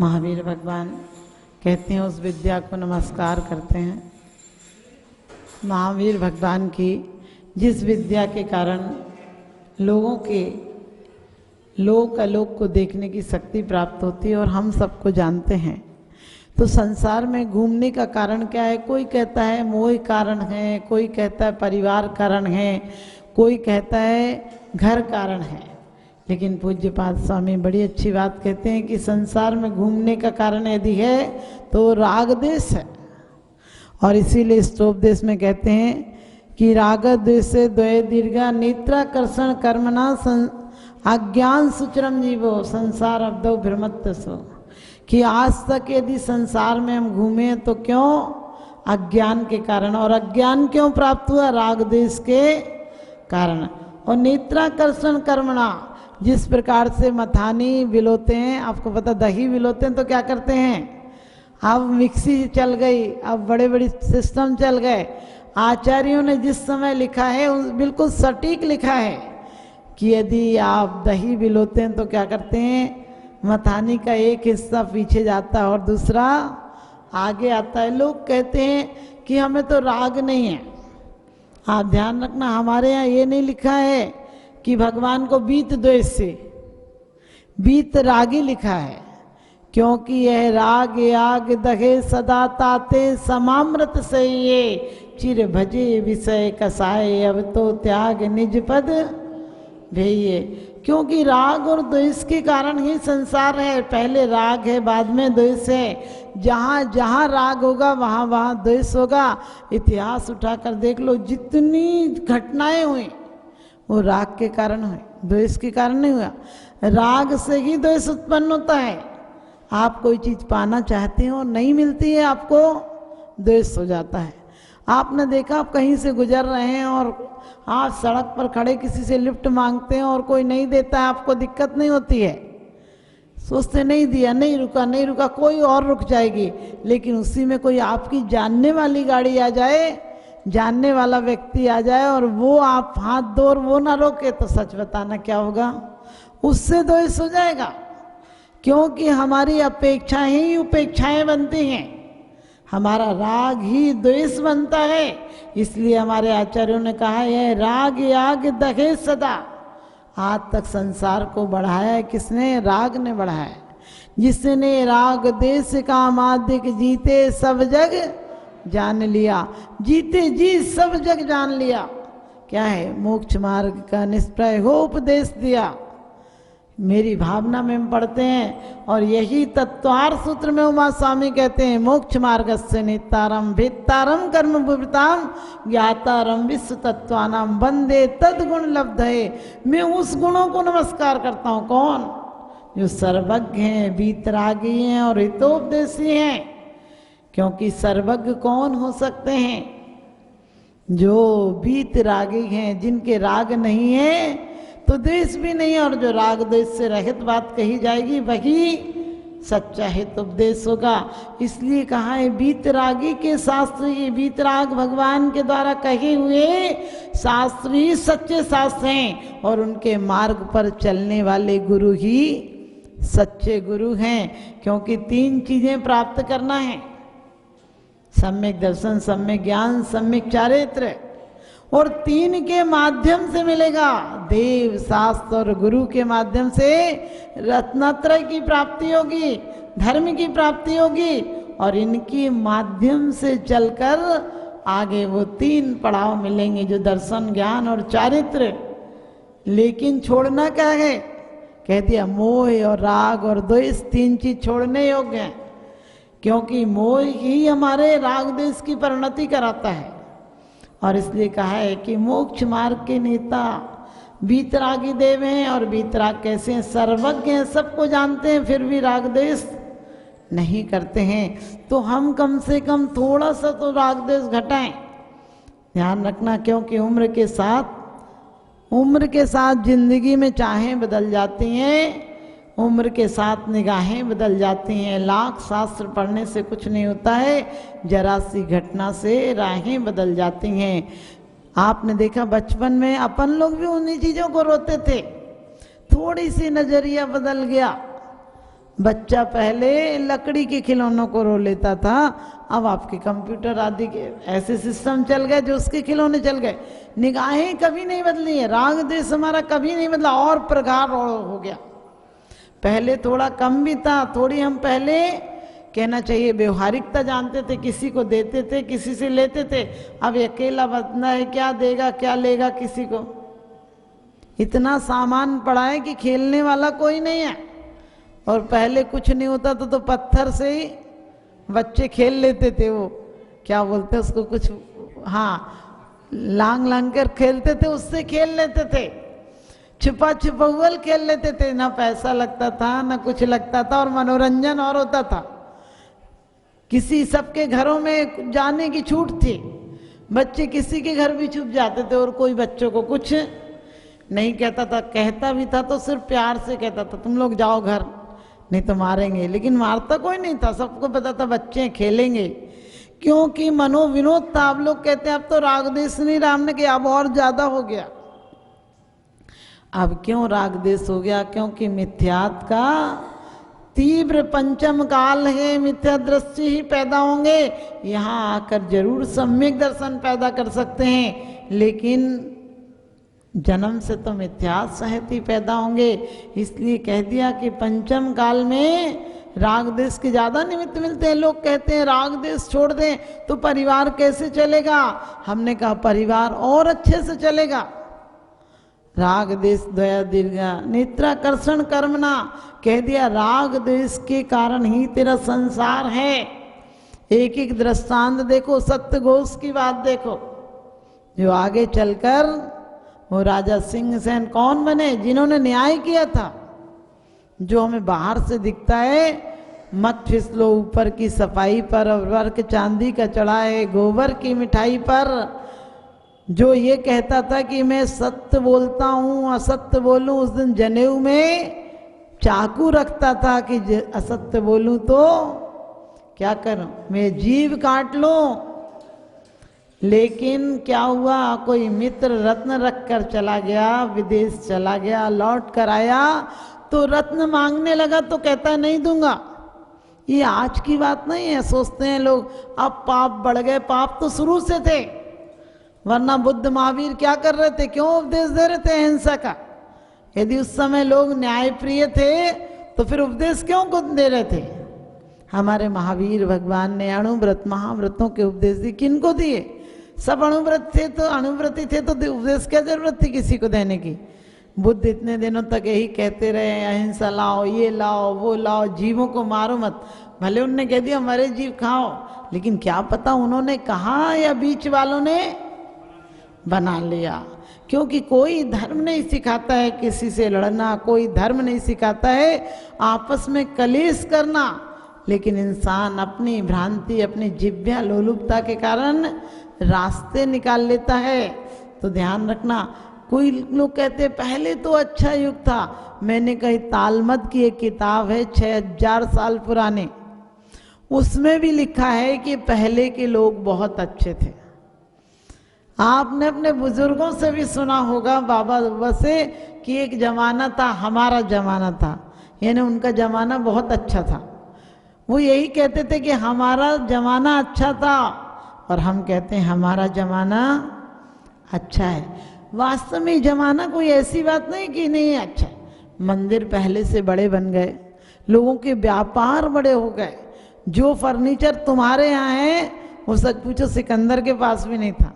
महावीर भगवान कहते हैं उस विद्या को नमस्कार करते हैं। महावीर भगवान की जिस विद्या के कारण लोगों के लोक आलोक को देखने की शक्ति प्राप्त होती है और हम सबको जानते हैं। तो संसार में घूमने का कारण क्या है? कोई कहता है मोह कारण है, कोई कहता है परिवार कारण है, कोई कहता है घर कारण है। लेकिन पूज्यपाद स्वामी बड़ी अच्छी बात कहते हैं कि संसार में घूमने का कारण यदि है तो राग देश है। और इसीलिए स्तोपदेश में कहते हैं कि राग द्वेषे द्वय दीर्घा नेत्राकर्षण कर्मणा अज्ञान सुचरम जीवो संसार अब्दो भ्रमत्तसो। कि आज तक यदि संसार में हम घूमे तो क्यों? अज्ञान के कारण। और अज्ञान क्यों प्राप्त हुआ? राग द्वेष के कारण। और नेत्राकर्षण कर्मणा, जिस प्रकार से मथानी विलोते हैं, आपको पता दही विलोते हैं तो क्या करते हैं? अब मिक्सी चल गई, अब बड़े बड़े सिस्टम चल गए। आचार्यों ने जिस समय लिखा है बिल्कुल सटीक लिखा है कि यदि आप दही विलोते हैं तो क्या करते हैं? मथानी का एक हिस्सा पीछे जाता है और दूसरा आगे आता है। लोग कहते हैं कि हमें तो राग नहीं है। आप ध्यान रखना, हमारे यहाँ ये नहीं लिखा है कि भगवान को बीत द्वेष से, बीत रागी लिखा है। क्योंकि यह राग याग दहे सदा ताते समामृत से ये चिर भजे विषय कसाए अब तो त्याग निज पद भेये। क्योंकि राग और द्वेष के कारण ही संसार है। पहले राग है, बाद में द्वेष है। जहाँ जहाँ राग होगा वहाँ वहाँ द्वेष होगा। इतिहास उठाकर देख लो, जितनी घटनाएं हुई वो राग के कारण हुई, द्वेष के कारण नहीं हुआ। राग से ही द्वेष उत्पन्न होता है। आप कोई चीज़ पाना चाहते हो, नहीं मिलती है, आपको द्वेष हो जाता है। आपने देखा, आप कहीं से गुजर रहे हैं और आप सड़क पर खड़े किसी से लिफ्ट मांगते हैं और कोई नहीं देता है, आपको दिक्कत नहीं होती है? सोचते नहीं दिया, नहीं रुका, कोई और रुक जाएगी। लेकिन उसी में कोई आपकी जानने वाली गाड़ी आ जाए, जानने वाला व्यक्ति आ जाए और वो आप हाथ दो और वो ना रोके, तो सच बताना क्या होगा? उससे द्वेष हो जाएगा। क्योंकि हमारी अपेक्षाएं ही उपेक्षाएं बनती हैं, हमारा राग ही द्वेष बनता है। इसलिए हमारे आचार्यों ने कहा है राग याग दहे सदा। आज तक संसार को बढ़ाया है किसने? राग ने बढ़ाया है। जिसने राग देश का मादिक जीते सब जग जान लिया। जीते जी सब जग जान लिया। क्या है? मोक्ष मार्ग का निष्प्रय हो उपदेश दिया। मेरी भावना में हम पढ़ते हैं और यही तत्वार सूत्र में उमा स्वामी कहते हैं मोक्ष मार्गस्य नेतारम भेत्तारम कर्म विवृताम ज्ञातारम विश्व तत्वानाम वंदे तद्गुण लब्धये। मैं उस गुणों को नमस्कार करता हूँ। कौन? जो सर्वज्ञ हैं, वीतरागी हैं और हितोपदेशी हैं। क्योंकि सर्वज्ञ कौन हो सकते हैं? जो वीतरागी हैं, जिनके राग नहीं है तो द्वेष भी नहीं। और जो राग द्वेष से रहित बात कही जाएगी वही सच्चा हित उपदेश होगा। इसलिए कहा है वीतरागी के शास्त्र, ये वीतराग भगवान के द्वारा कहे हुए शास्त्र ही सच्चे शास्त्र हैं और उनके मार्ग पर चलने वाले गुरु ही सच्चे गुरु हैं। क्योंकि तीन चीजें प्राप्त करना है: सम्यक दर्शन, सम्यक ज्ञान, सम्यक चारित्र। और तीन के माध्यम से मिलेगा। देव, शास्त्र और गुरु के माध्यम से रत्नत्रय की प्राप्ति होगी, धर्म की प्राप्ति होगी। और इनकी माध्यम से चलकर आगे वो तीन पड़ाव मिलेंगे, जो दर्शन, ज्ञान और चारित्र। लेकिन छोड़ना क्या है? कह दिया मोह और राग और द्वेष, तीन चीज छोड़ने योग्य हैं। क्योंकि मोह ही हमारे राग द्वेष की परिणति कराता है। और इसलिए कहा है कि मोक्ष मार्ग के नेता वीतरागी देव हैं। और वीतराग कैसे हैं? सर्वज्ञ हैं, सबको जानते हैं, फिर भी राग द्वेष नहीं करते हैं। तो हम कम से कम थोड़ा सा तो राग द्वेष घटाएं। ध्यान रखना, क्योंकि उम्र के साथ जिंदगी में चाहें बदल जाती हैं, उम्र के साथ निगाहें बदल जाती हैं। लाख शास्त्र पढ़ने से कुछ नहीं होता है, जरा सी घटना से राहें बदल जाती हैं। आपने देखा बचपन में अपन लोग भी उन्हीं चीज़ों को रोते थे। थोड़ी सी नज़रिया बदल गया, बच्चा पहले लकड़ी के खिलौनों को रो लेता था, अब आपके कंप्यूटर आदि के ऐसे सिस्टम चल गए जो उसके खिलौने चल गए। निगाहें कभी नहीं बदली है, राग देश हमारा कभी नहीं बदला, और प्रगाढ़ हो गया। पहले थोड़ा कम भी था, थोड़ी हम पहले कहना चाहिए व्यवहारिकता जानते थे, किसी को देते थे, किसी से लेते थे। अब अकेला बचना है, क्या देगा क्या लेगा किसी को। इतना सामान पड़ा है कि खेलने वाला कोई नहीं है। और पहले कुछ नहीं होता तो पत्थर से ही बच्चे खेल लेते थे, वो क्या बोलते उसको कुछ, हाँ लांग लांग कर खेलते थे, उससे खेल लेते थे। छुपा छुपौल खेल लेते थे, ना पैसा लगता था ना कुछ लगता था, और मनोरंजन और होता था। किसी सबके घरों में जाने की छूट थी, बच्चे किसी के घर भी छुप जाते थे और कोई बच्चों को कुछ नहीं कहता था। कहता भी था तो सिर्फ प्यार से कहता था, तुम लोग जाओ घर, नहीं तो मारेंगे, लेकिन मारता कोई नहीं था। सबको पता था बच्चे खेलेंगे, क्योंकि मनोविनोद था। अब लोग कहते हैं अब तो राग देश नहीं राम ने किया, अब और ज्यादा हो गया। अब क्यों राग देश हो गया? क्योंकि मिथ्यात का तीव्र पंचम काल है, मिथ्या दृष्टि ही पैदा होंगे। यहाँ आकर जरूर सम्यक दर्शन पैदा कर सकते हैं, लेकिन जन्म से तो मिथ्या सहित ही पैदा होंगे। इसलिए कह दिया कि पंचम काल में राग देश के ज्यादा निमित्त मिलते हैं। लोग कहते हैं राग देश छोड़ दें तो परिवार कैसे चलेगा? हमने कहा परिवार और अच्छे से चलेगा। राग देश दया दीर्घा नेत्राकर्षण कर्मना, कह दिया राग देश के कारण ही तेरा संसार है। एक एक दृष्टांत देखो, सत्य घोष की बात देखो, जो आगे चलकर वो राजा सिंह सेन कौन बने? जिन्होंने न्याय किया था। जो हमें बाहर से दिखता है, मत फिसलो ऊपर की सफाई पर, और वर्क चांदी का चढ़ाए गोबर की मिठाई पर। जो ये कहता था कि मैं सत्य बोलता हूँ असत्य बोलूं, उस दिन जनेऊ में चाकू रखता था कि असत्य बोलूं तो क्या करूं, मैं जीव काट लूं। लेकिन क्या हुआ? कोई मित्र रत्न रख कर चला गया, विदेश चला गया, लौट कर आया तो रत्न मांगने लगा तो कहता है नहीं दूंगा। ये आज की बात नहीं है। सोचते हैं लोग अब पाप बढ़ गए, पाप तो शुरू से थे, वरना बुद्ध महावीर क्या कर रहे थे? क्यों उपदेश दे रहे थे अहिंसा का? यदि उस समय लोग न्यायप्रिय थे तो फिर उपदेश क्यों को दे रहे थे? हमारे महावीर भगवान ने अणुव्रत महाव्रतों के उपदेश दिए। किनको दिए? सब अणुव्रत थे तो अणुव्रती थे तो उपदेश क्या जरूरत थी किसी को देने की? बुद्ध इतने दिनों तक यही कहते रहे अहिंसा लाओ, ये लाओ, वो लाओ, जीवों को मारो मत। भले उनने कह दिया मरे जीव खाओ, लेकिन क्या पता उन्होंने कहा या बीच वालों ने बना लिया। क्योंकि कोई धर्म नहीं सिखाता है किसी से लड़ना, कोई धर्म नहीं सिखाता है आपस में कलेश करना, लेकिन इंसान अपनी भ्रांति, अपनी जिव्या लोलुपता के कारण रास्ते निकाल लेता है। तो ध्यान रखना। कोई लोग कहते हैं पहले तो अच्छा युग था। मैंने कही तालमद की एक किताब है 6000 साल पुराने, उसमें भी लिखा है कि पहले के लोग बहुत अच्छे थे। आपने अपने बुजुर्गों से भी सुना होगा, बाबा बाबा से, कि एक जमाना था, हमारा जमाना था, यानी उनका जमाना बहुत अच्छा था। वो यही कहते थे कि हमारा जमाना अच्छा था, और हम कहते हैं हमारा जमाना अच्छा है। वास्तव में जमाना कोई ऐसी बात नहीं कि नहीं अच्छा है। मंदिर पहले से बड़े बन गए, लोगों के व्यापार बड़े हो गए। जो फर्नीचर तुम्हारे यहाँ है वो सच पूछो सिकंदर के पास भी नहीं था।